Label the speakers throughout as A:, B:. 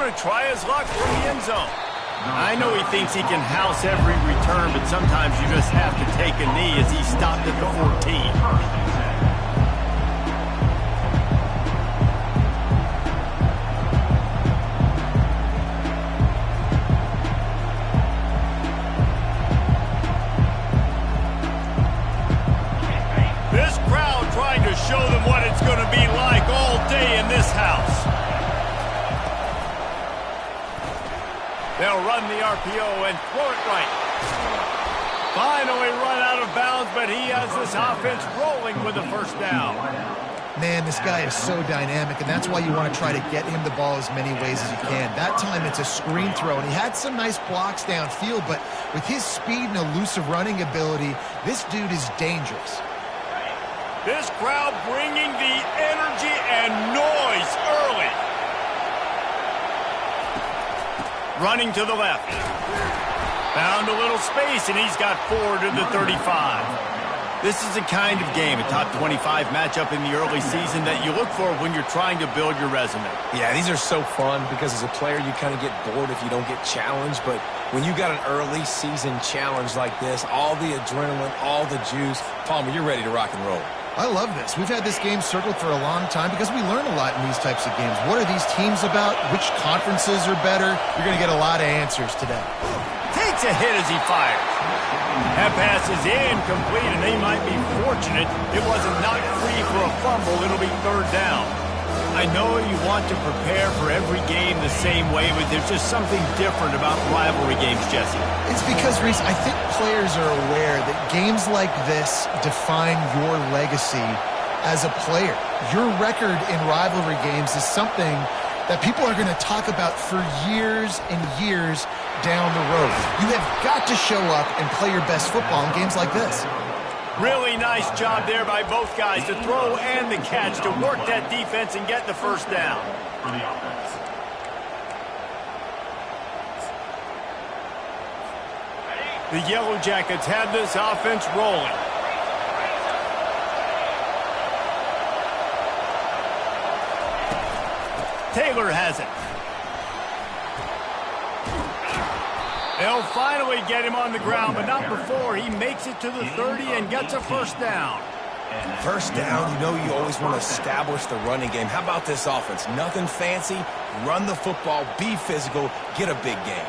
A: going to try his luck from the end zone. I know he thinks he can house every return, but sometimes you just have to take a knee as he stopped at the 14. Show them what it's going to be like all day in this house. They'll run the RPO and throw it right. Finally run out of bounds, but he has this offense rolling with a first down.
B: Man, this guy is so dynamic, and that's why you want to try to get him the ball as many ways as you can. That time it's a screen throw, and he had some nice blocks downfield, but with his speed and elusive running ability, this dude is dangerous.
A: This crowd bringing the energy and noise early. Running to the left. Found a little space, and he's got 4 to the 35. This is the kind of game, a top 25 matchup in the early season, that you look for when you're trying to build your resume.
C: Yeah, these are so fun because as a player, you kind of get bored if you don't get challenged. But when you got an early season challenge like this, all the adrenaline, all the juice, Palmer, you're ready to rock and roll.
B: I love this. We've had this game circled for a long time because we learn a lot in these types of games. What are these teams about? Which conferences are better? You're going to get a lot of answers today.
A: Takes a hit as he fires. That pass is incomplete, and they might be fortunate it wasn't knocked free for a fumble. It'll be third down. I know you want to prepare for every game the same way, but there's just something different about rivalry games, Jesse.
B: It's because, Reese, I think players are aware that games like this define your legacy as a player. Your record in rivalry games is something that people are going to talk about for years and years down the road. You have got to show up and play your best football in games like this.
A: Really nice job there by both guys, the throw and the catch, to work that defense and get the first down. The Yellow Jackets have this offense rolling. Taylor has it. They'll finally get him on the ground, but not before he makes it to the 30 and gets a first down.
C: First down, you know you always want to establish the running game. How about this offense? Nothing fancy. Run the football, be physical, get a big gain.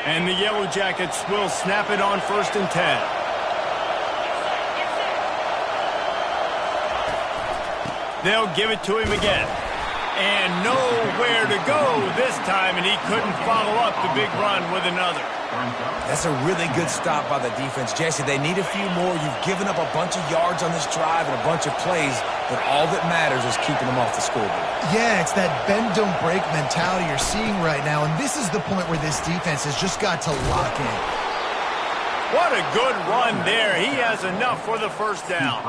A: And the Yellow Jackets will snap it on 1st and 10. They'll give it to him again. And nowhere to go this time, and he couldn't follow up the big run with another.
C: That's a really good stop by the defense. Jesse, they need a few more. You've given up a bunch of yards on this drive and a bunch of plays, but all that matters is keeping them off the scoreboard.
B: Yeah, it's that bend, don't break mentality you're seeing right now, and this is the point where this defense has just got to lock in.
A: What a good run there. He has enough for the first down.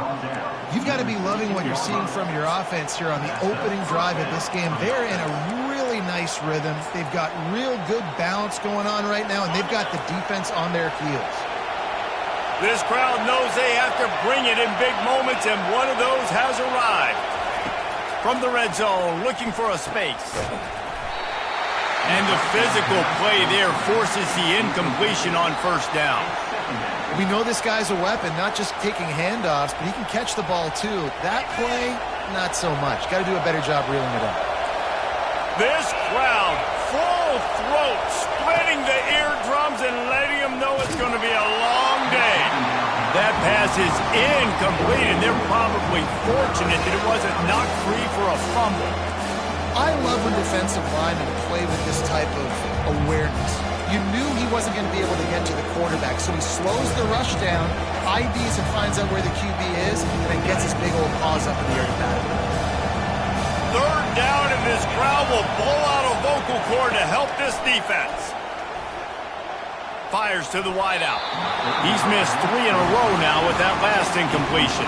B: You've got to be loving what you're seeing from your offense here on the opening drive of this game. They're in a really nice rhythm. They've got real good balance going on right now, and they've got the defense on their heels.
A: This crowd knows they have to bring it in big moments, and one of those has arrived. From the red zone, looking for a space. And the physical play there forces the incompletion on first down.
B: We know this guy's a weapon, not just taking handoffs, but he can catch the ball too. That play, not so much. Got to do a better job reeling it up.
A: This crowd, full throat, splitting the eardrums and letting them know it's going to be a long day. That pass is incomplete, and they're probably fortunate that it wasn't knocked free for a fumble.
B: I love when defensive linemen play with this type of awareness. You knew he wasn't going to be able to get to the quarterback, so he slows the rush down, IDs and finds out where the QB is, and then gets his big old paws up in the air to bat it.
A: Third down, and this crowd will blow out a vocal cord to help this defense. Fires to the wideout. He's missed 3 in a row now with that last incompletion.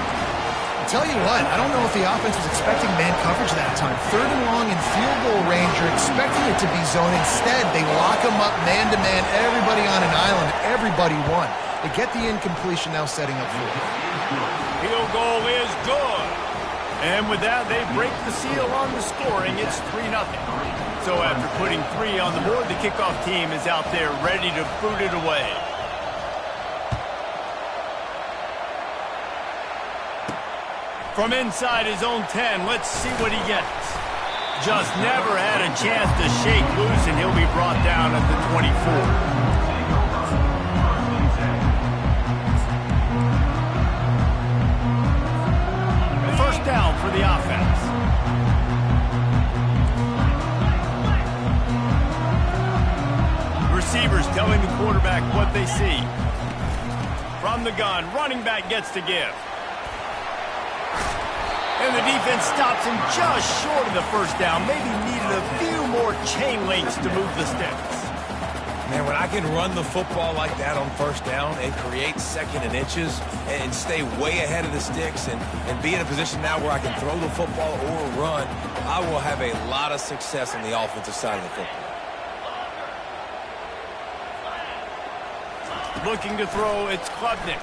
B: Tell you what, I don't know if the offense was expecting man coverage that time. 3rd and long in field goal range, you're expecting it to be zone. Instead, they lock them up man-to-man, everybody on an island, everybody won. They get the incompletion, now setting up for it.
A: Field goal is good. And with that, they break the seal on the scoring. It's 3-0. So after putting 3 on the board, the kickoff team is out there ready to boot it away. From inside his own 10, let's see what he gets. Just never had a chance to shake loose, and he'll be brought down at the 24. First down for the offense. Receivers telling the quarterback what they see. From the gun, running back gets to give. And the defense stops him just short of the first down. Maybe needed a few more chain links to move the sticks.
C: Man, when I can run the football like that on first down and create second and inches and stay way ahead of the sticks and be in a position now where I can throw the football or run, I will have a lot of success on the offensive side of the football.
A: Looking to throw, it's Klubnik.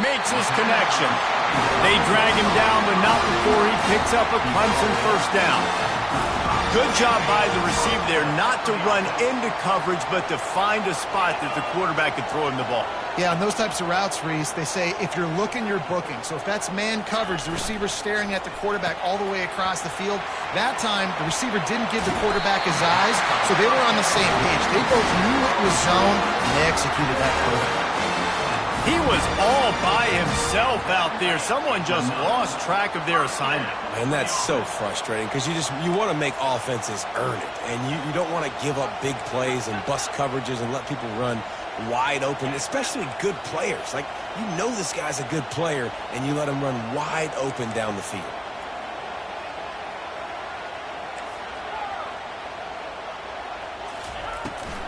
A: Makes his connection. They drag him down, but not before he picks up a Clemson first down. Good job by the receiver there not to run into coverage, but to find a spot that the quarterback could throw him the ball.
B: Yeah, on those types of routes, Reese, they say if you're looking, you're booking. So if that's man coverage, the receiver's staring at the quarterback all the way across the field. That time, the receiver didn't give the quarterback his eyes, so they were on the same page. They both knew it was zone, and they executed that perfectly.
A: He was all by himself out there. Someone just lost track of their assignment.
C: And that's so frustrating because you want to make offenses earn it. And you don't want to give up big plays and bust coverages and let people run wide open, especially good players. Like, you know this guy's a good player, and you let him run wide open down the field.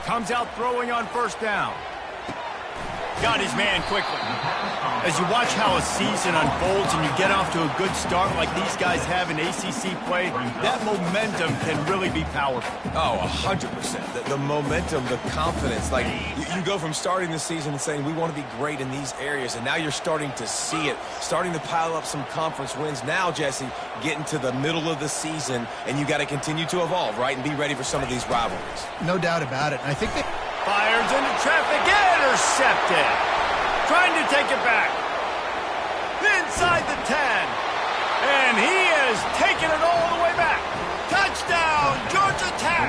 A: Comes out throwing on first down. Got his man quickly. As you watch how a season unfolds and you get off to a good start like these guys have in ACC play, that momentum can really be powerful.
C: Oh, 100%. The momentum, the confidence. Like, you go from starting the season and saying, we want to be great in these areas, and now you're starting to see it, starting to pile up some conference wins. Now, Jesse, getting to the middle of the season, and you got to continue to evolve, right, and be ready for some of these rivalries.
B: No doubt about it. And I think they...
A: Fires into traffic, intercepted. Trying to take it back. Inside the 10. And he is taking it all the way back. Touchdown, Georgia Tech.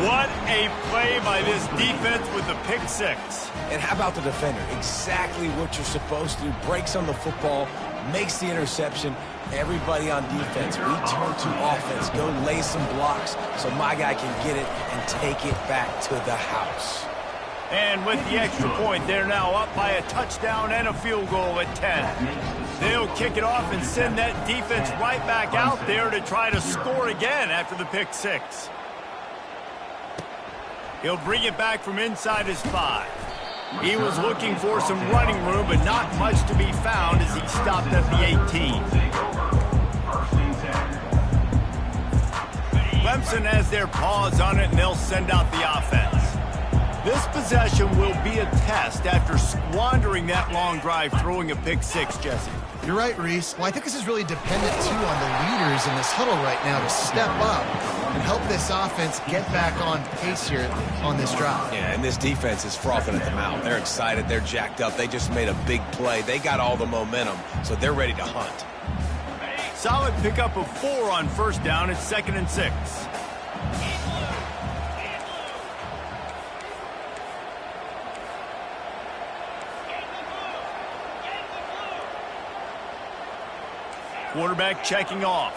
A: What a play by this defense with the pick six.
C: And how about the defender? Exactly what you're supposed to do. Breaks on the football, makes the interception. Everybody on defense, we turn to offense. Go lay some blocks so my guy can get it and take it back to the house.
A: And with the extra point, they're now up by a touchdown and a field goal at 10. They'll kick it off and send that defense right back out there to try to score again after the pick six. He'll bring it back from inside his 5. He was looking for some running room, but not much to be found as he stopped at the 18. Clemson has their paws on it, and they'll send out the offense. This possession will be a test after squandering that long drive, throwing a pick six, Jesse.
B: You're right, Reese. Well, I think this is really dependent, too, on the leaders in this huddle right now to step up and help this offense get back on pace here on this drive.
C: Yeah, and this defense is frothing at the mouth. They're excited. They're jacked up. They just made a big play. They got all the momentum, so they're ready to hunt.
A: Solid pickup of 4 on first down. It's 2nd and 6. Quarterback checking off.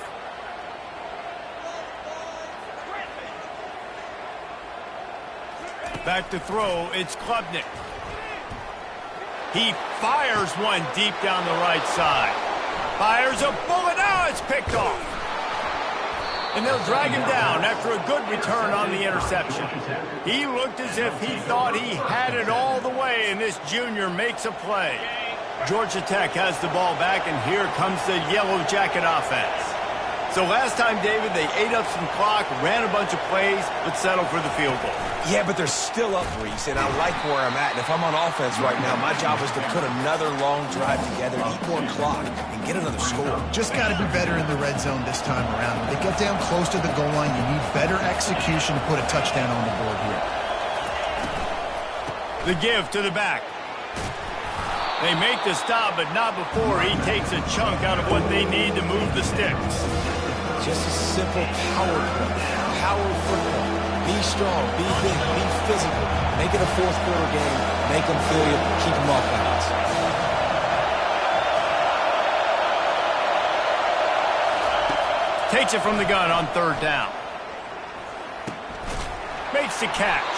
A: Back to throw, it's Klubnik. He fires one deep down the right side. Fires a bullet, now it's picked off. And they'll drag him down after a good return on the interception. He looked as if he thought he had it all the way, and this junior makes a play. Georgia Tech has the ball back, and here comes the Yellow Jacket offense. So last time, David, they ate up some clock, ran a bunch of plays, but settled for the field goal.
C: Yeah, but they're still up, Reese, and I like where I'm at. And if I'm on offense right now, my job is to put another long drive together, eat more clock, and get another score.
B: Just got to be better in the red zone this time around. When they get down close to the goal line, you need better execution to put a touchdown on the board here.
A: The give to the back. They make the stop, but not before he takes a chunk out of what they need to move the sticks.
C: Just a simple power play. Power football. Be strong, be big, be physical. Make it a fourth quarter game. Make them feel you. Keep them off balance.
A: Takes it from the gun on third down. Makes the catch.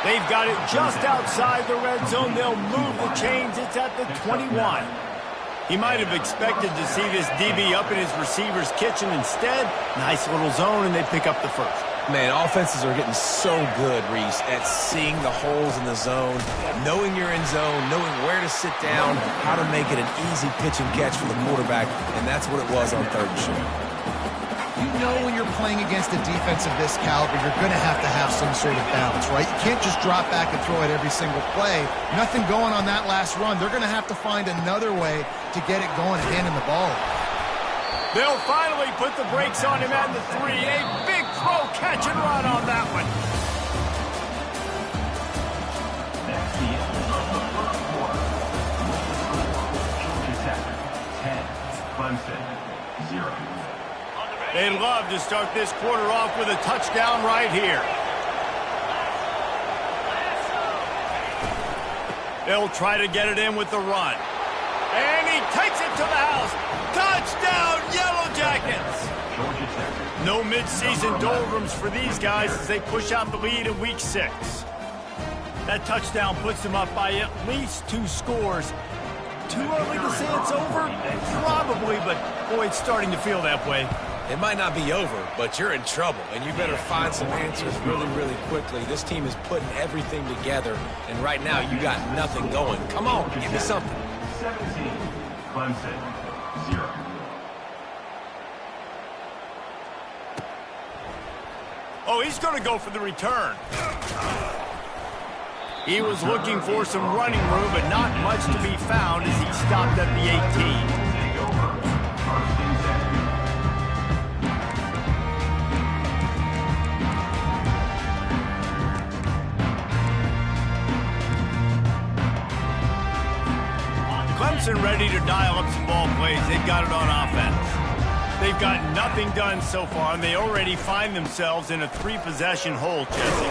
A: They've got it just outside the red zone. They'll move the chains. It's at the 21. He might have expected to see this DB up in his receiver's kitchen. Instead, nice little zone, and they pick up the first.
C: Man, offenses are getting so good, Reese, at seeing the holes in the zone, knowing you're in zone, knowing where to sit down, how to make it an easy pitch and catch for the quarterback, and that's what it was on third and short.
B: You know when you're playing against a defense of this caliber, you're going to have some sort of balance, right? You can't just drop back and throw it every single play. Nothing going on that last run. They're going to have to find another way to get it going and handing the ball.
A: They'll finally put the brakes on him at the 3. A big throw, catch and run on that one.
D: That's the end of the first quarter. Georgia Tech 10, Clemson 0.
A: They'd love to start this quarter off with a touchdown right here. They'll try to get it in with the run. And he takes it to the house. Touchdown, Yellow Jackets! No midseason doldrums for these guys as they push out the lead in Week 6. That touchdown puts them up by at least 2 scores. Too early to say it's over? Probably, but boy, it's starting to feel that way.
C: It might not be over, but you're in trouble, and you better find some answers really, really quickly. This team is putting everything together, and right now you got nothing going. Come on, give me something.
D: 17, Clemson 0.
A: Oh, he's going to go for the return. He was looking for some running room, but not much to be found as he stopped at the 18. Clemson ready to dial up some ball plays. They've got it on offense. They've got nothing done so far, and they already find themselves in a 3-possession hole, Jesse.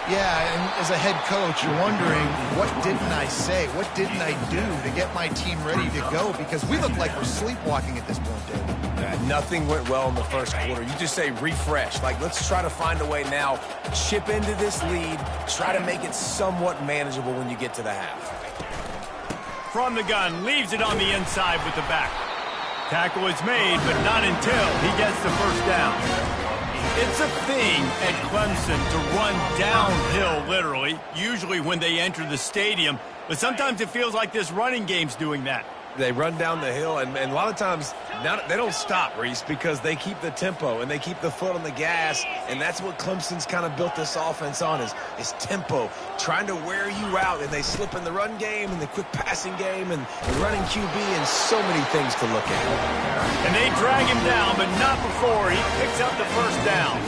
B: Yeah, and as a head coach, you're wondering, what didn't I say? What didn't I do to get my team ready to go? Because we look like we're sleepwalking at this point, David.
C: Nothing went well in the first quarter. You just say refresh. Like, let's try to find a way now, chip into this lead, try to make it somewhat manageable when you get to the half.
A: From the gun, leaves it on the inside with the back. Tackle is made, but not until he gets the first down. It's a thing at Clemson to run downhill, literally, usually when they enter the stadium, but sometimes it feels like this running game's doing that.
C: They run down the hill, and a lot of times they don't stop, Reese, because they keep the tempo and they keep the foot on the gas, and that's what Clemson's kind of built this offense on is tempo, trying to wear you out, and they slip in the run game and the quick passing game and running QB and so many things to look at.
A: And they drag him down, but not before he picks up the first down.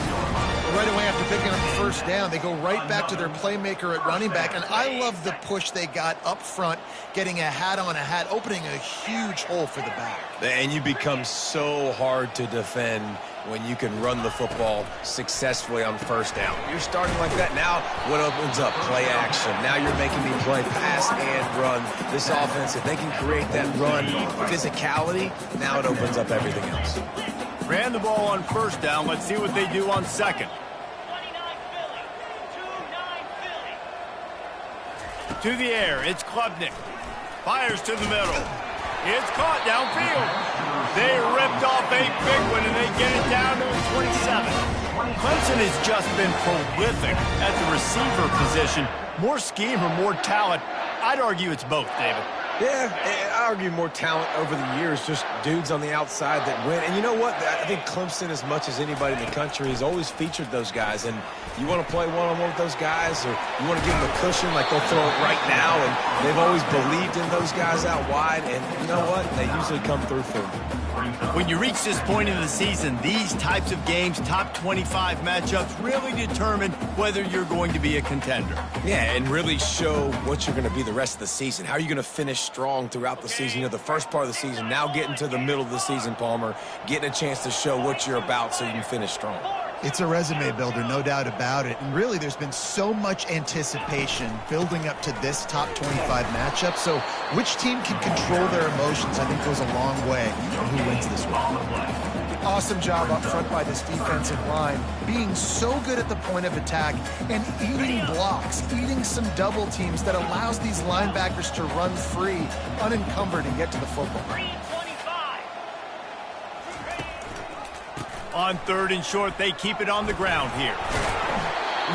B: Right away after picking up the first down, they go right back to their playmaker at running back, and I love the push they got up front, getting a hat on a hat, opening a huge hole for the back.
C: And you become so hard to defend when you can run the football successfully on first down. You're starting like that. Now what opens up? Play action. Now you're making me play pass and run. This offense, if they can create that run physicality, now it opens up everything else.
A: Ran the ball on first down. Let's see what they do on second. To the air, it's Klubnik. Fires to the middle. It's caught downfield. They ripped off a big one, and they get it down to the 27. Clemson has just been prolific at the receiver position. More scheme or more talent? I'd argue it's both, David.
C: Yeah, and I argue more talent over the years, just dudes on the outside that win. And you know what? I think Clemson, as much as anybody in the country, has always featured those guys. And you want to play one-on-one with those guys, or you want to give them a cushion like they'll throw it right now. And they've always believed in those guys out wide. And you know what? They usually come through for them.
A: When you reach this point in the season, these types of games, top 25 matchups, really determine whether you're going to be a contender.
C: Yeah, and really show what you're going to be the rest of the season. How are you going to finish strong throughout the season? You know, the first part of the season, now getting to the middle of the season, Palmer, getting a chance to show what you're about so you can finish strong.
B: It's a resume builder, no doubt about it. And really, there's been so much anticipation building up to this top 25 matchup. So which team can control their emotions, I think, goes a long way on who wins this one. Awesome job up front by this defensive line, being so good at the point of attack and eating blocks, eating some double teams that allows these linebackers to run free, unencumbered, and get to the football.
A: On 3rd and short, they keep it on the ground here.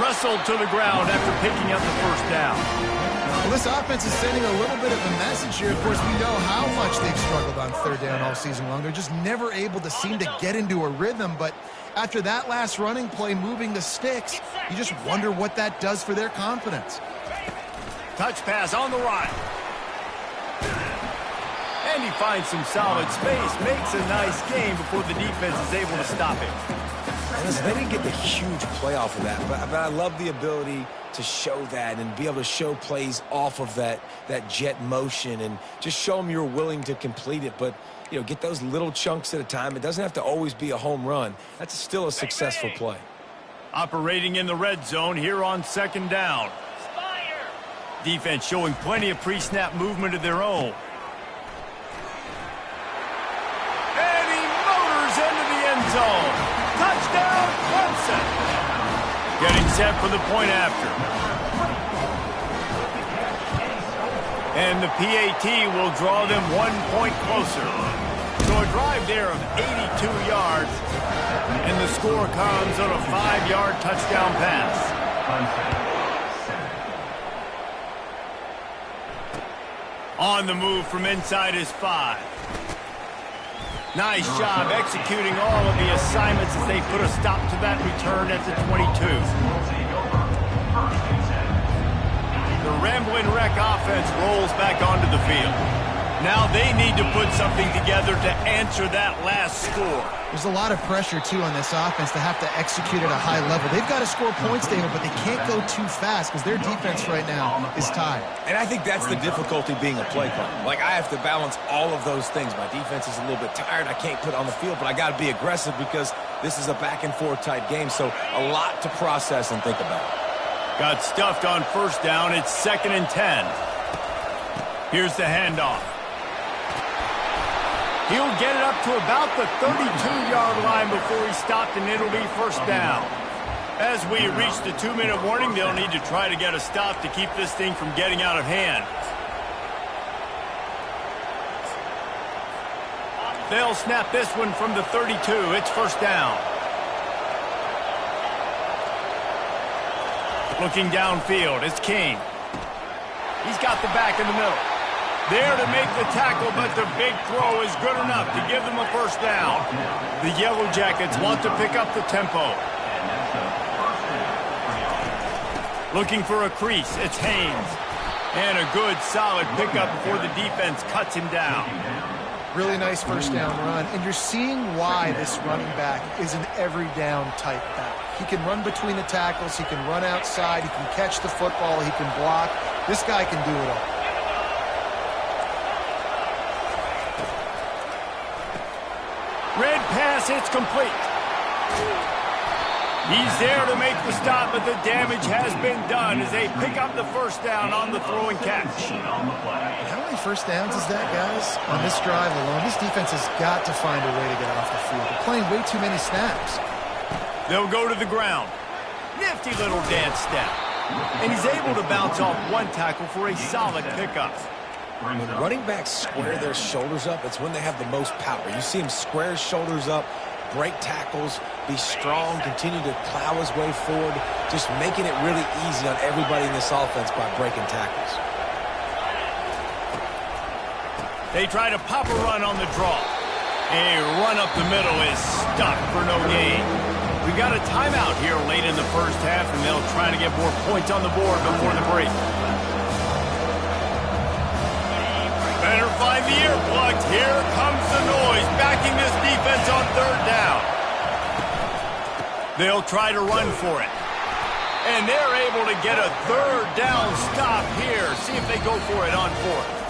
A: Wrestled to the ground after picking up the first down.
B: Well, this offense is sending a little bit of a message here. Of course, we know how much they've struggled on 3rd down all season long. They're just never able to seem to get into a rhythm. But after that last running play, moving the sticks, you just wonder what that does for their confidence.
A: Touch pass on the right. And he finds some solid space, makes a nice game before the defense is able to stop him.
C: And listen, they didn't get the huge play off of that, but I love the ability to show that and be able to show plays off of that jet motion and just show them you're willing to complete it. But, you know, get those little chunks at a time. It doesn't have to always be a home run. That's still a successful play.
A: Operating in the red zone here on 2nd down. Defense showing plenty of pre-snap movement of their own. Zone. Touchdown, Clemson. Getting set for the point after. And the PAT will draw them 1 point closer. So a drive there of 82 yards. And the score comes on a 5-yard touchdown pass. On the move from inside his 5. Nice job executing all of the assignments as they put a stop to that return at the 22. The Ramblin' Wreck offense rolls back onto the field. Now they need to put something together to answer that last score.
B: There's a lot of pressure, too, on this offense to have to execute at a high level. They've got to score points, David, but they can't go too fast because their defense right now is tired.
C: And I think that's the difficulty being a play caller. Like, I have to balance all of those things. My defense is a little bit tired. I can't put it on the field, but I got to be aggressive because this is a back-and-forth type game, so a lot to process and think about.
A: Got stuffed on 1st down. It's 2nd and 10. Here's the handoff. He'll get it up to about the 32-yard line before he's stopped, and it'll be 1st down. As we reach the 2-minute warning, they'll need to try to get a stop to keep this thing from getting out of hand. They'll snap this one from the 32. It's 1st down. Looking downfield, it's King. He's got the back in the middle. There to make the tackle, but the big throw is good enough to give them a 1st down. The Yellow Jackets want to pick up the tempo. Looking for a crease, it's Haynes. And a good, solid pickup before the defense cuts him down.
B: Really nice 1st down run, and you're seeing why this running back is an every-down type back. He can run between the tackles, he can run outside, he can catch the football, he can block. This guy can do it all.
A: Red pass, it's complete. He's there to make the stop, but the damage has been done as they pick up the 1st down on the throw and catch.
B: How many 1st downs is that, guys? On this drive alone, this defense has got to find a way to get off the field. They're playing way too many snaps.
A: They'll go to the ground. Nifty little dance step. And he's able to bounce off 1 tackle for a solid pickup.
C: When running backs square their shoulders up, it's when they have the most power. You see him square his shoulders up, break tackles, be strong, continue to plow his way forward, just making it really easy on everybody in this offense by breaking tackles.
A: They try to pop a run on the draw. A run up the middle is stuck for no gain. We've got a timeout here late in the first half, and they'll try to get more points on the board before the break. Better find the earplugs. Here comes the noise, backing this defense on third down. They'll try to run for it. And they're able to get a third down stop here. See if they go for it on fourth.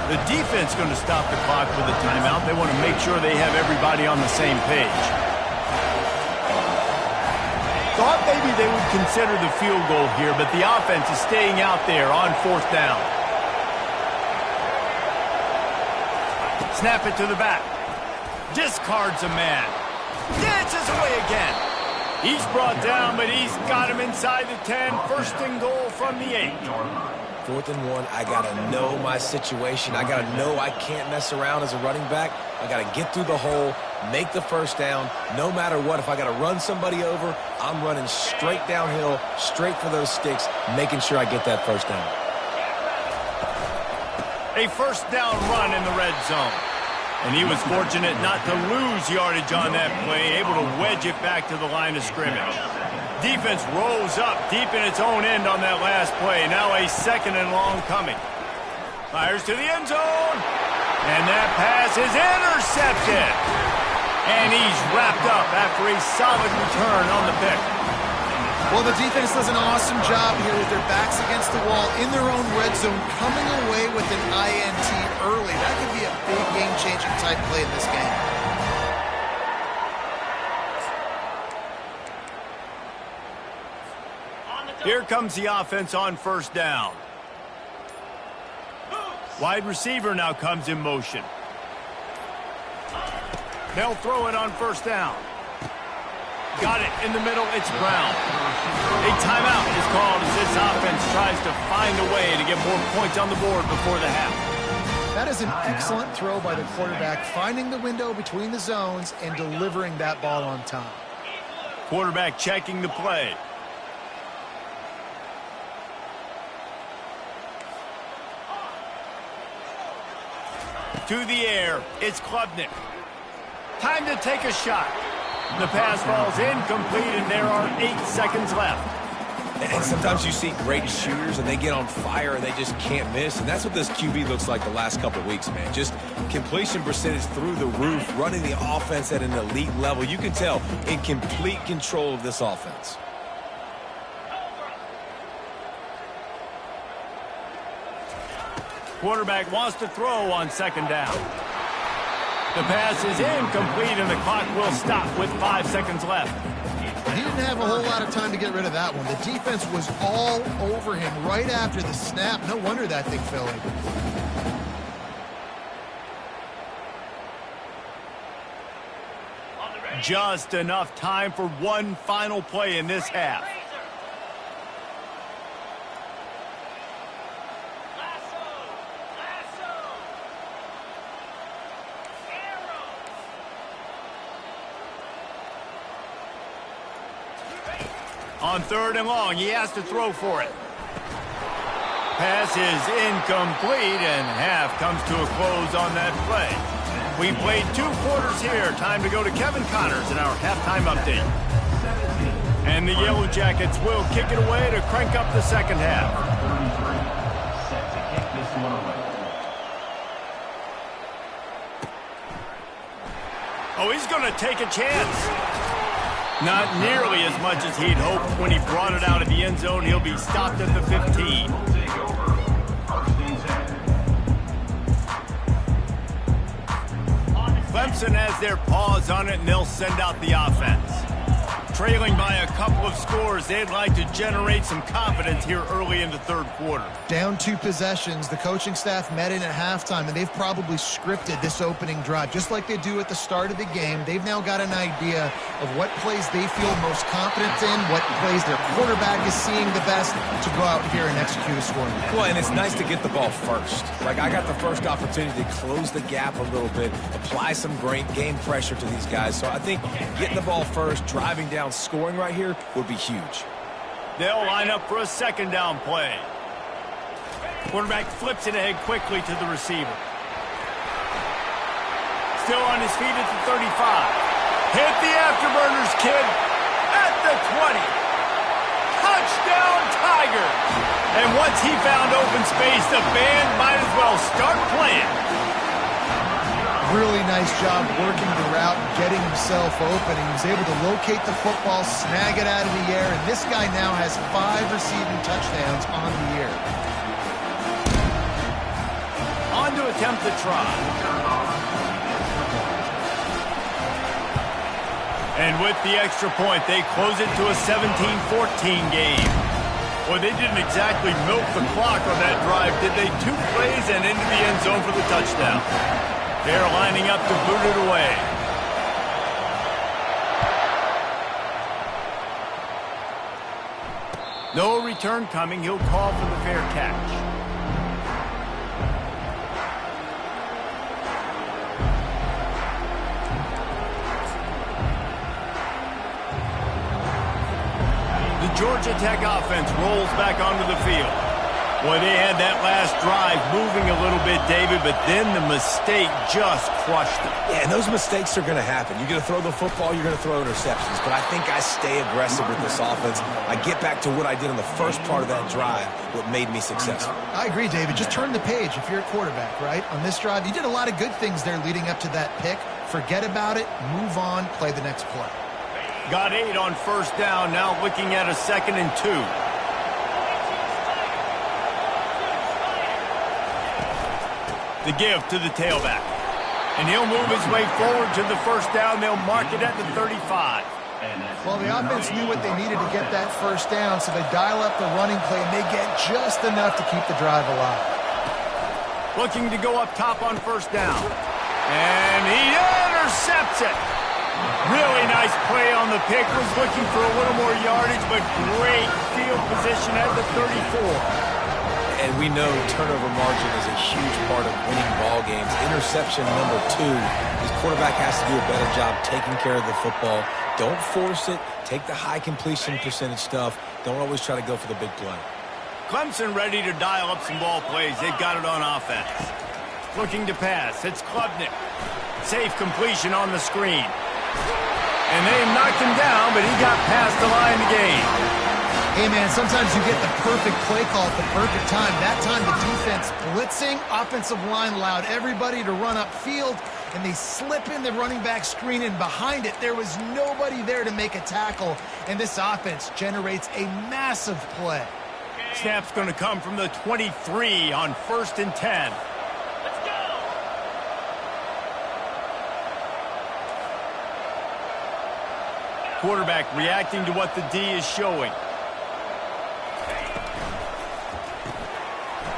A: The defense going to stop the clock with a timeout. They want to make sure they have everybody on the same page. Thought maybe they would consider the field goal here, but the offense is staying out there on fourth down. Snap it to the back. Discards a man. Dances away again. He's brought down, but he's got him inside the 10. First and goal from the 8.
C: 4th and 1, I got to know my situation. I got to know I can't mess around as a running back. I got to get through the hole, make the first down. No matter what, if I got to run somebody over, I'm running straight downhill, straight for those sticks, making sure I get that first down.
A: A first down run in the red zone. And he was fortunate not to lose yardage on that play, able to wedge it back to the line of scrimmage. Defense rolls up deep in its own end on that last play. Now a second and long coming. Fires to the end zone. And that pass is intercepted. And he's wrapped up after a solid return on the pick.
B: Well, the defense does an awesome job here with their backs against the wall in their own red zone, coming away with an INT early. That could be a big game-changing type play in this game.
A: Here comes the offense on first down. Wide receiver now comes in motion. They'll throw it on first down. Got it in the middle. It's Brown. A timeout is called as this offense tries to find a way to get more points on the board before the half.
B: That is an excellent throw by the quarterback, finding the window between the zones and delivering that ball on time.
A: Quarterback checking the play. To the air, it's Klubnik. Time to take a shot. The pass falls incomplete, and there are 8 seconds left.
C: And sometimes you see great shooters, and they get on fire, and they just can't miss. And that's what this QB looks like the last couple of weeks, man. Just completion percentage through the roof, running the offense at an elite level. You can tell in complete control of this offense.
A: Quarterback wants to throw on second down. The pass is incomplete, and the clock will stop with 5 seconds left.
B: He didn't have a whole lot of time to get rid of that one. The defense was all over him right after the snap. No wonder that thing fell in.
A: Just enough time for one final play in this half. On third and long, he has to throw for it. Pass is incomplete, and half comes to a close on that play. We played 2 quarters here. Time to go to Kevin Connors in our halftime update. And the Yellow Jackets will kick it away to crank up the second half.
D: Set to kick this one away.
A: Oh, he's going to take a chance. Not nearly as much as he'd hoped when he brought it out of the end zone. He'll be stopped at the 15.
D: Will take over. First and 10.
A: Clemson has their paws on it, and they'll send out the offense. Trailing by a couple of scores, they'd like to generate some confidence here early in the third quarter.
B: Down 2 possessions, the coaching staff met in at halftime, and they've probably scripted this opening drive. Just like they do at the start of the game, they've now got an idea of what plays they feel most confident in, what plays their quarterback is seeing the best to go out here and execute a scoring.
C: Well, and it's nice to get the ball first. Like, I got the first opportunity to close the gap a little bit, apply some great game pressure to these guys. So I think getting the ball first, driving down, scoring right here would be huge.
A: They'll line up for a second down play. Quarterback flips it ahead quickly to the receiver. still on his feet at the 35. Hit the afterburners, kid. At the 20. Touchdown, Tigers. And once he found open space, the band might as well start playing.
B: Really nice job working the route and getting himself open. He was able to locate the football, snag it out of the air, and this guy now has 5 receiving touchdowns on the year.
A: On to attempt the try. And with the extra point, they close it to a 17-14 game. Well, they didn't exactly milk the clock on that drive, did they? 2 plays and into the end zone for the touchdown. They're lining up to boot it away. No return coming. He'll call for the fair catch. The Georgia Tech offense rolls back onto the field. Boy, they had that last drive moving a little bit, David, but then the mistake just crushed them.
C: Yeah, and those mistakes are going to happen. You're going to throw the football, you're going to throw interceptions. But I think I stay aggressive with this offense. I get back to what I did on the first part of that drive, what made me successful.
B: I agree, David. Just turn the page if you're a quarterback, right? On this drive, you did a lot of good things there leading up to that pick. Forget about it, move on, play the next play.
A: Got 8 on first down, now looking at a 2nd and 2. The give to the tailback. And he'll move his way forward to the first down. They'll mark it at the 35.
B: Well, the offense knew what they needed to get that first down, so they dial up the running play, and they get just enough to keep the drive alive.
A: Looking to go up top on first down. And he intercepts it. Really nice play on the pick. Was looking for a little more yardage, but great field position at the 34.
C: And we know turnover margin is a huge part of winning ball games. Interception number 2. His quarterback has to do a better job taking care of the football. Don't force it. Take the high completion percentage stuff. Don't always try to go for the big play.
A: Clemson ready to dial up some ball plays. They've got it on offense. Looking to pass. It's Klubnik. Safe completion on the screen. And they knocked him down, but he got past the line to gain.
B: Hey, man, sometimes you get the perfect play call at the perfect time. That time the defense blitzing, offensive line allowed everybody to run upfield, and they slip in the running back screen, and behind it there was nobody there to make a tackle, and this offense generates a massive play.
A: Snap's going to come from the 23 on 1st and 10. Let's go! Quarterback reacting to what the D is showing.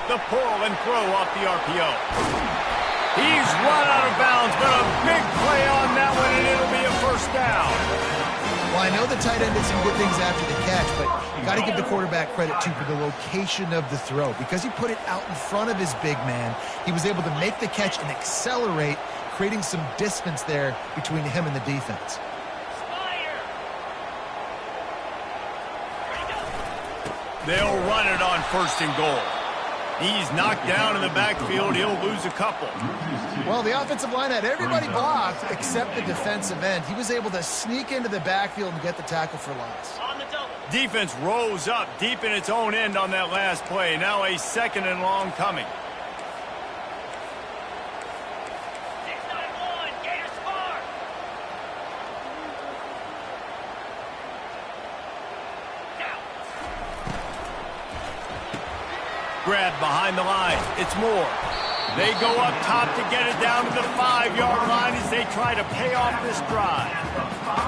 A: The pull and throw off the RPO. He's run out of bounds, but a big play on that one, and it'll be a first down.
B: Well, I know the tight end did some good things after the catch, but you got to give the quarterback credit, too, for the location of the throw. Because he put it out in front of his big man, he was able to make the catch and accelerate, creating some distance there between him and the defense.
A: They'll run it on 1st and goal. He's knocked down in the backfield. He'll lose a couple.
B: Well, the offensive line had everybody blocked except the defensive end. He was able to sneak into the backfield and get the tackle for loss.
A: Defense rose up deep in its own end on that last play. Now a 2nd and long coming. Grab behind the line. It's Moore. They go up top to get it down to the 5-yard line as they try to pay off this drive.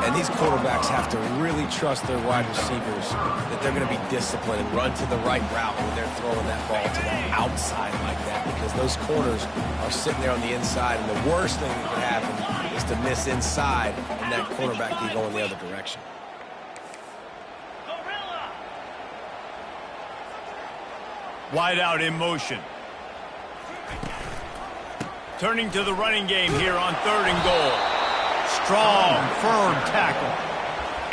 C: And these quarterbacks have to really trust their wide receivers that they're going to be disciplined and run to the right route when they're throwing that ball to the outside like that, because those corners are sitting there on the inside, and the worst thing that could happen is to miss inside and that quarterback be going the other direction.
A: Wide out in motion. Turning to the running game here on 3rd and goal. Strong, firm tackle.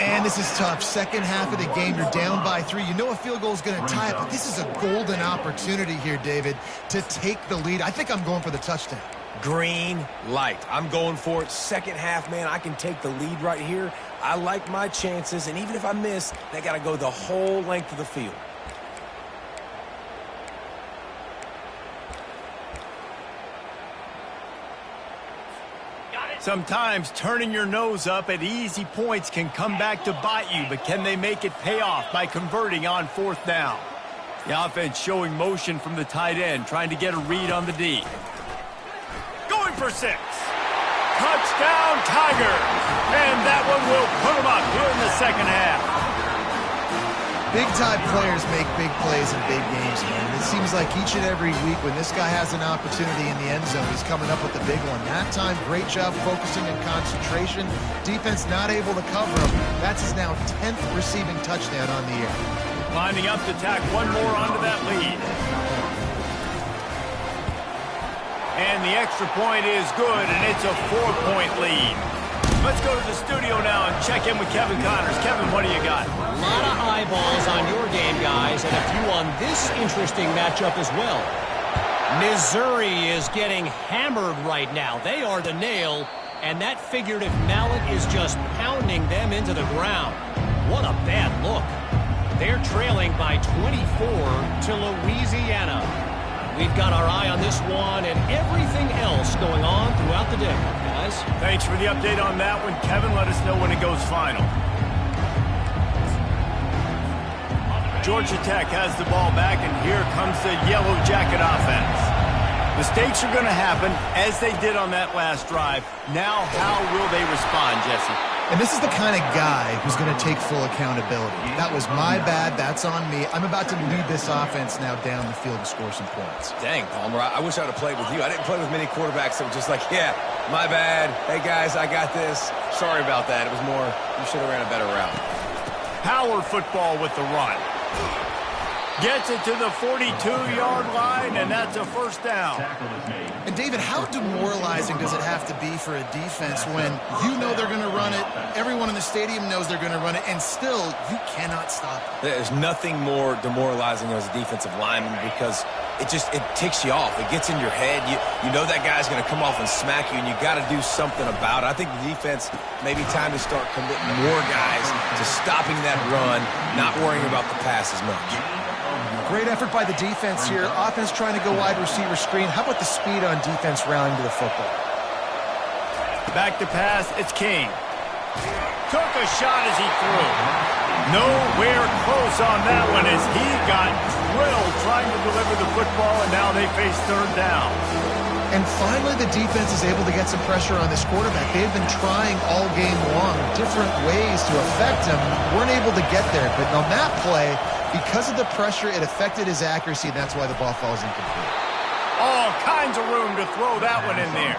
B: And this is tough. Second half of the game, you're down by 3. You know a field goal is going to tie it, but this is a golden opportunity here, David, to take the lead. I think I'm going for the touchdown.
C: Green light. I'm going for it. Second half, man, I can take the lead right here. I like my chances, and even if I miss, they got to go the whole length of the field.
A: Sometimes turning your nose up at easy points can come back to bite you, but can they make it pay off by converting on fourth down? The offense showing motion from the tight end, trying to get a read on the D. Going for 6. Touchdown, Tigers! And that one will put them up here in the second half.
B: Big-time players make big plays in big games, man. It seems like each and every week when this guy has an opportunity in the end zone, he's coming up with the big one. That time, great job focusing and concentration. Defense not able to cover him. That's his now 10th receiving touchdown on the year.
A: Lining up to tack one more onto that lead. And the extra point is good, and it's a 4-point lead. Let's go to the studio now and check in with Kevin Connors. Kevin, what do you got?
E: A lot of eyeballs on your game, guys, and a few on this interesting matchup as well. Missouri is getting hammered right now. They are the nail, and that figurative mallet is just pounding them into the ground. What a bad look. They're trailing by 24 to Louisiana. We've got our eye on this one and everything else going on throughout the day, guys.
A: Thanks for the update on that one, Kevin. Let us know when it goes final. Georgia Tech has the ball back, and here comes the Yellow Jacket offense. Mistakes are going to happen, as they did on that last drive. Now, how will they respond, Jesse?
B: And this is the kind of guy who's going to take full accountability. That was my bad. That's on me. I'm about to lead this offense now down the field and score some points.
C: Dang, Palmer, I wish I would have played with you. I didn't play with many quarterbacks that were just like, yeah, my bad. Hey, guys, I got this. Sorry about that. It was more, you should have ran a better route.
A: Power football with the run. Gets it to the 42-yard line, and that's a first down.
B: And, David, how demoralizing does it have to be for a defense when you know they're going to run it, everyone in the stadium knows they're going to run it, and still you cannot stop it?
C: There's nothing more demoralizing as a defensive lineman because it ticks you off. It gets in your head. You know that guy's going to come off and smack you, and you got to do something about it. I think the defense maybe time to start committing more guys to stopping that run, not worrying about the pass as much.
B: Great effort by the defense here. Offense trying to go wide receiver screen. How about the speed on defense rallying to the football?
A: Back to pass, it's King. Took a shot as he threw. Nowhere close on that one as he got drilled trying to deliver the football, and now they face third down.
B: And finally, the defense is able to get some pressure on this quarterback. They've been trying all game long different ways to affect him. Weren't able to get there, but on that play, because of the pressure, it affected his accuracy, and that's why the ball falls incomplete.
A: All kinds of room to throw that one in there.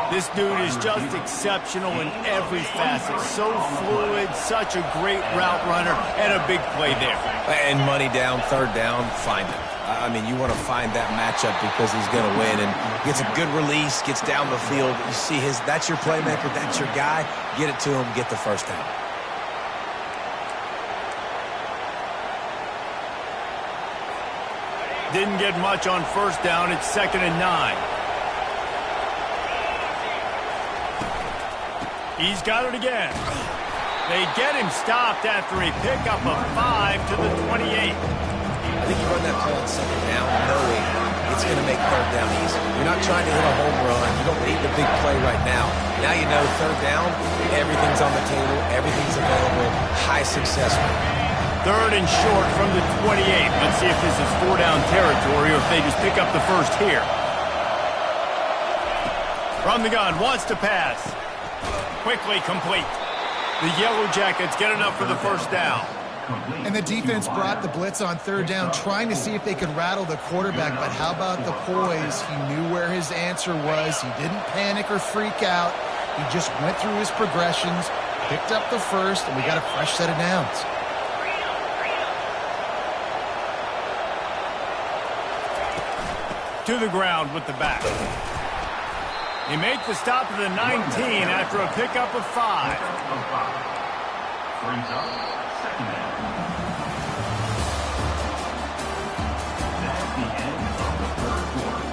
A: This dude is just exceptional in every facet. So fluid, such a great route runner, and a big play there.
C: And money down, third down, find him. I mean, you want to find that matchup because he's going to win, and gets a good release, gets down the field. You see that's your playmaker, that's your guy. Get it to him, get the first down.
A: Didn't get much on first down. It's 2nd and 9. He's got it again. They get him stopped after a pickup of 5 to the 28.
C: I think you run that play on second down knowing it's going to make third down easy. You're not trying to hit a home run. You don't need the big play right now. Now you know third down, everything's on the table, everything's available, high success rate.
A: 3rd and short from the 28. Let's see if this is 4-down territory or if they just pick up the first here. From the gun, wants to pass. Quickly complete. The Yellow Jackets get enough for the first down.
B: And the defense brought the blitz on third down, trying to see if they could rattle the quarterback. But how about the poise? He knew where his answer was. He didn't panic or freak out. He just went through his progressions, picked up the first, and we got a fresh set of downs.
A: To the ground with the back. They make the stop at the 19 after a pickup of 5.
D: Brings up second down. That's the end of the third quarter.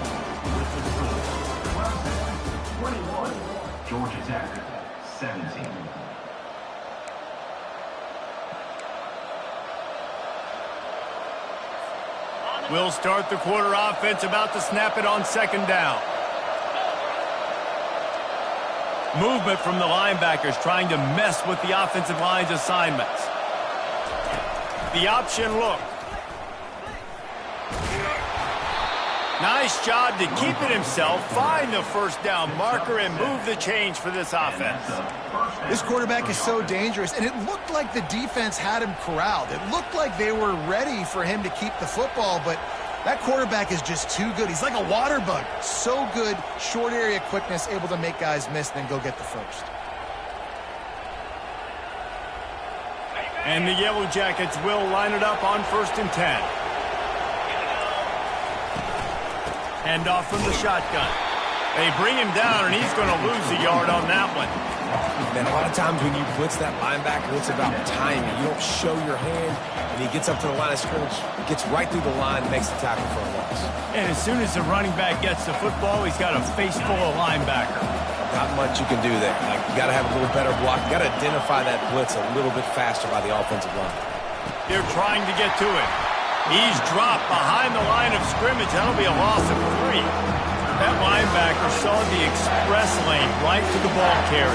D: With the score
A: We'll start the quarter offense, about to snap it on second down. Movement from the linebackers trying to mess with the offensive line's assignments. The option look. Nice job to keep it himself, find the first down marker, and move the chains for this offense.
B: This quarterback is so dangerous, and it looked like the defense had him corralled. It looked like they were ready for him to keep the football, but that quarterback is just too good. He's like a water bug. So good, short area quickness, able to make guys miss and then go get the first.
A: And the Yellow Jackets will line it up on 1st and 10. Hand off from the shotgun. They bring him down, and he's going to lose a yard on that one.
C: Man, a lot of times when you blitz that linebacker, it's about timing. You don't show your hand, and he gets up to the line of scrimmage, gets right through the line, makes the tackle for a loss.
A: And as soon as the running back gets the football, he's got a face full of linebacker.
C: Not much you can do there. Like, you got to have a little better block. You got to identify that blitz a little bit faster by the offensive line.
A: They're trying to get to it. He's dropped behind the line of scrimmage. That'll be a loss of 3. That linebacker saw the express lane right to the ball carrier.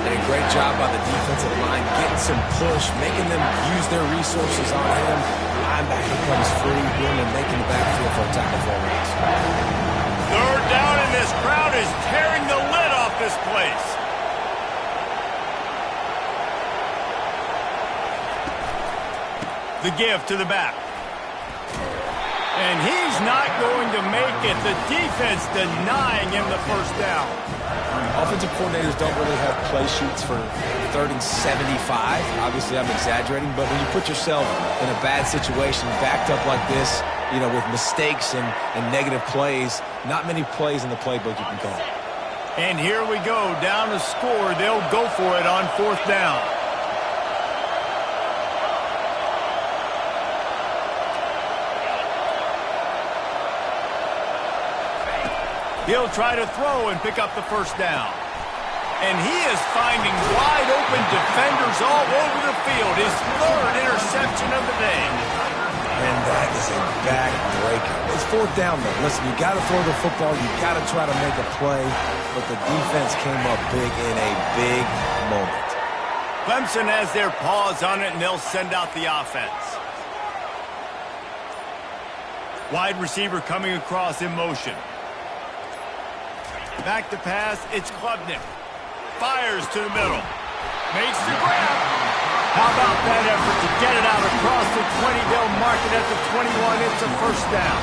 C: And a great job by the defensive line, getting some push, making them use their resources on him. The linebacker comes free, him and making the backfield for a tackle for a loss.
A: 3rd down, and this crowd is tearing the lid off this place. The give to the back. And he's not going to make it. The defense denying him the first down.
C: Offensive coordinators don't really have play sheets for 3rd and 75. Obviously, I'm exaggerating, but when you put yourself in a bad situation, backed up like this, you know, with mistakes and negative plays, not many plays in the playbook you can call.
A: And here we go, down to score. They'll go for it on 4th down. He'll try to throw and pick up the first down. And he is finding wide open defenders all over the field. His 3rd interception of the day.
C: And that is a back-breaker. It's 4th down, though. Listen, you got to throw the football. You got to try to make a play. But the defense came up big in a big moment.
A: Clemson has their paws on it, and they'll send out the offense. Wide receiver coming across in motion. Back to pass, it's Klubnik. Fires to the middle. Makes the grab. How about that effort to get it out across the 20? They'll mark it at the 21. It's a first down.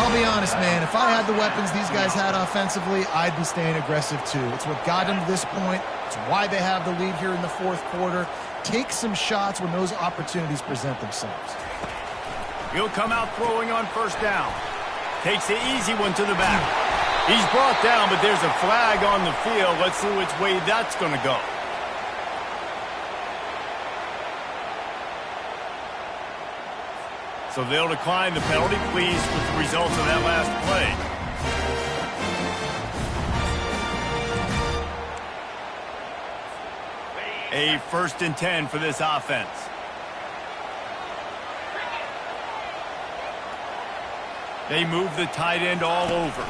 B: I'll be honest, man. If I had the weapons these guys had offensively, I'd be staying aggressive too. It's what got them to this point. It's why they have the lead here in the 4th quarter. Take some shots when those opportunities present themselves.
A: He'll come out throwing on 1st down. Takes the easy one to the back. He's brought down, but there's a flag on the field. Let's see which way that's going to go. So they'll decline the penalty, pleased with the results of that last play. A 1st and 10 for this offense. They move the tight end all over.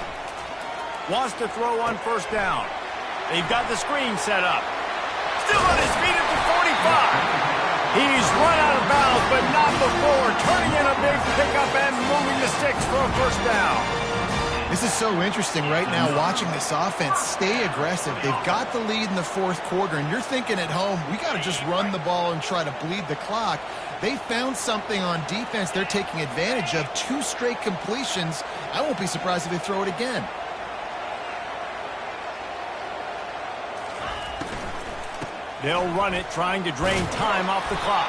A: Wants to throw on 1st down. They've got the screen set up. Still on his feet at the 45. He's run out of bounds, but not before. Turning in a big pickup and moving the sticks for a 1st down.
B: This is so interesting right now, watching this offense stay aggressive. They've got the lead in the 4th quarter, and you're thinking at home, we got to just run the ball and try to bleed the clock. They found something on defense they're taking advantage of. 2 straight completions. I won't be surprised if they throw it again.
A: They'll run it, trying to drain time off the clock.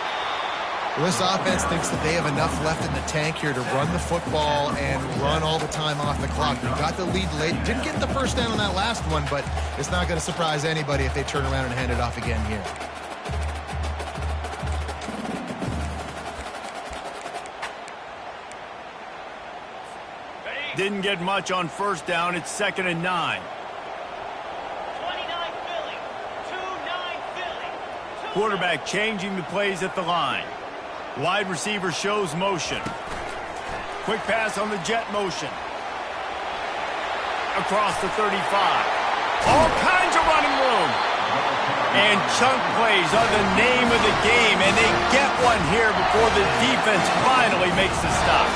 B: Well, this offense thinks that they have enough left in the tank here to run the football and run all the time off the clock. They got the lead late. Didn't get the first down on that last one, but it's not going to surprise anybody if they turn around and hand it off again here.
A: Didn't get much on 1st down. It's 2nd and 9. Quarterback changing the plays at the line. Wide receiver shows motion. Quick pass on the jet motion. Across the 35. All kinds of running room. And chunk plays are the name of the game, and they get one here before the defense finally makes the stop.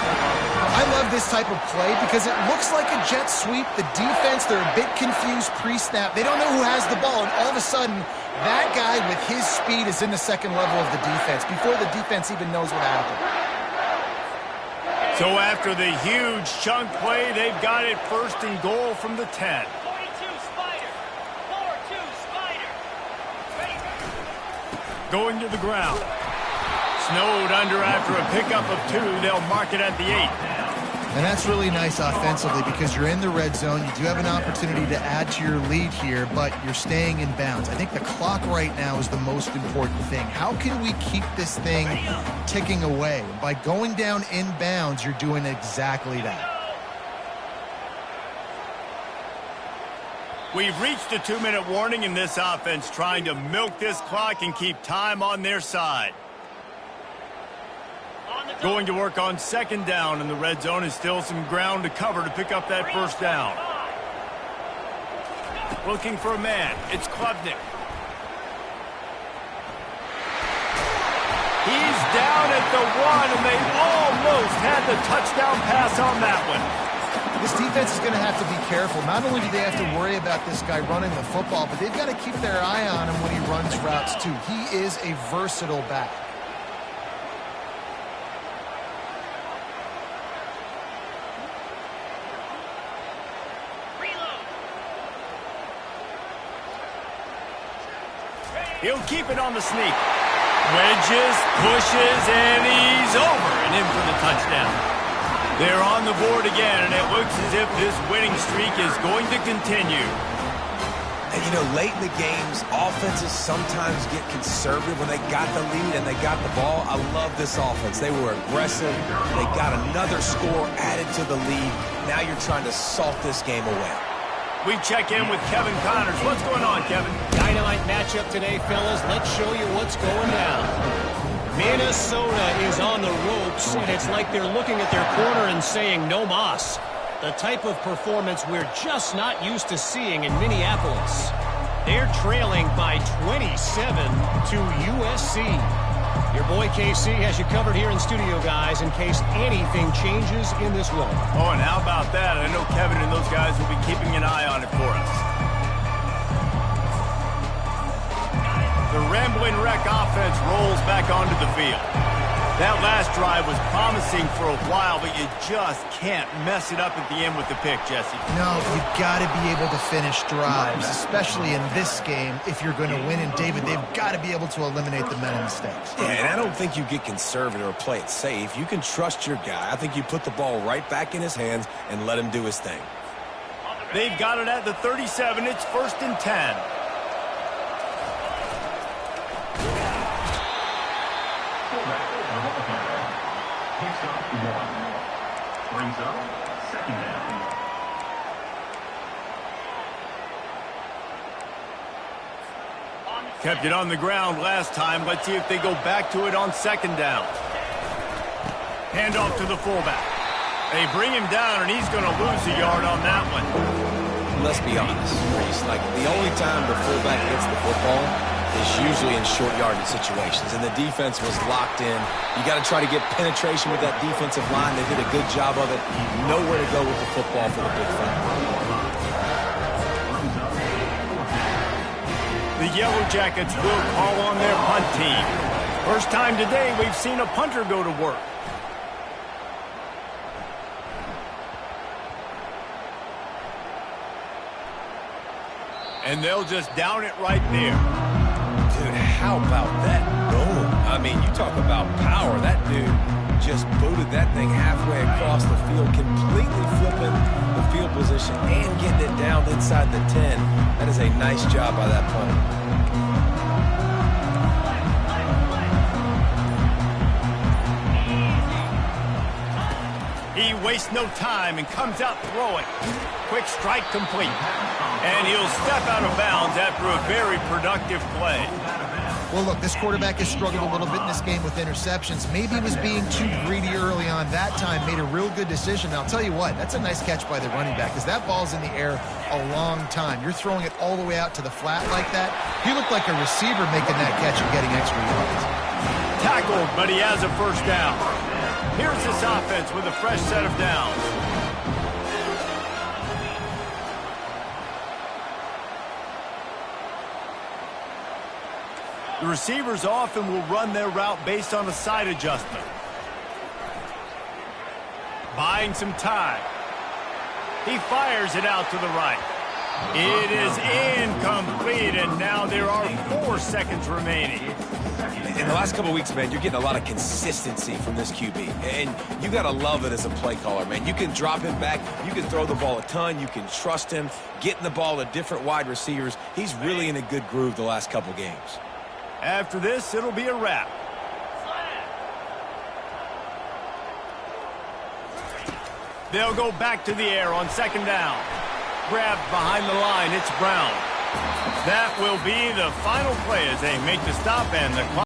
B: I love this type of play because it looks like a jet sweep. The defense, they're a bit confused pre-snap. They don't know who has the ball, and all of a sudden, that guy with his speed is in the second level of the defense before the defense even knows what happened.
A: So after the huge chunk play, they've got it first and goal from the 10.
F: 42 Spider. 4-2 Spider. Ready.
A: Going to the ground. Snowed under after a pickup of 2. They'll mark it at the 8.
B: And that's really nice offensively because you're in the red zone. You do have an opportunity to add to your lead here, but you're staying in bounds. I think the clock right now is the most important thing. How can we keep this thing ticking away? By going down in bounds, you're doing exactly that.
A: We've reached a 2-minute warning in this offense, trying to milk this clock and keep time on their side. Going to work on second down in the red zone, and still some ground to cover to pick up that first down. Looking for a man. It's Klubnik. He's down at the 1, and they almost had the touchdown pass on that one.
B: This defense is going to have to be careful. Not only do they have to worry about this guy running the football, but they've got to keep their eye on him when he runs routes too. He is a versatile back.
A: He'll keep it on the sneak. Wedges, pushes, and he's over and in for the touchdown. They're on the board again, and it looks as if this winning streak is going to continue.
C: And, you know, late in the games, offenses sometimes get conservative when they got the lead and they got the ball. I love this offense. They were aggressive. They got another score added to the lead. Now you're trying to salt this game away.
A: We check in with Kevin Connors. What's going on, Kevin?
E: Dynamite matchup today, fellas. Let's show you what's going down. Minnesota is on the ropes, and it's like they're looking at their corner and saying, no mas. The type of performance we're just not used to seeing in Minneapolis. They're trailing by 27 to USC. Your boy KC has you covered here in studio, guys, in case anything changes in this one.
A: Oh, and how about that? I know Kevin and those guys will be keeping an eye on it for us. The Rambling Wreck offense rolls back onto the field. That last drive was promising for a while, but you just can't mess it up at the end with the pick, Jesse.
B: No, you've got to be able to finish drives, especially in this game if you're going to win. And, David, they've got to be able to eliminate the mental mistakes.
C: Yeah, and I don't think you get conservative or play it safe. You can trust your guy. I think you put the ball right back in his hands and let him do his thing.
A: They've got it at the 37. It's 1st and 10.
D: Picks up 1. Brings up second down.
A: Kept it on the ground last time. Let's see if they go back to it on second down. Handoff to the fullback. They bring him down, and he's going to lose a yard on that one.
C: Let's be honest, Reese. Like, the only time the fullback gets the football is usually in short yardage situations, and the defense was locked in. You got to try to get penetration with that defensive line. They did a good job of it. Nowhere to go with the football for the Big Five.
A: The Yellow Jackets will call on their punt team. First time today we've seen a punter go to work. And they'll just down it right there.
C: Dude, how about that boom? I mean, you talk about power. That dude just booted that thing halfway across the field, completely flipping the field position and getting it down inside the 10. That is a nice job by that punter.
A: He wastes no time and comes out throwing. Quick strike complete. And he'll step out of bounds after a very productive play.
B: Well, look, this quarterback has struggled a little bit in this game with interceptions. Maybe he was being too greedy early on that time, made a real good decision. And I'll tell you what, that's a nice catch by the running back because that ball's in the air a long time. You're throwing it all the way out to the flat like that. He looked like a receiver making that catch and getting extra yards.
A: Tackled, but he has a first down. Here's this offense with a fresh set of downs. The receivers often will run their route based on a side adjustment. Buying some time. He fires it out to the right. It is incomplete, and now there are 4 seconds remaining.
C: In the last couple of weeks, man, you're getting a lot of consistency from this QB. And you got to love it as a play caller, man. You can drop him back. You can throw the ball a ton. You can trust him. Getting the ball to different wide receivers. He's really in a good groove the last couple games.
A: After this, it'll be a wrap. They'll go back to the air on second down. Grabbed behind the line, it's Brown. That will be the final play as they make the stop and the clock.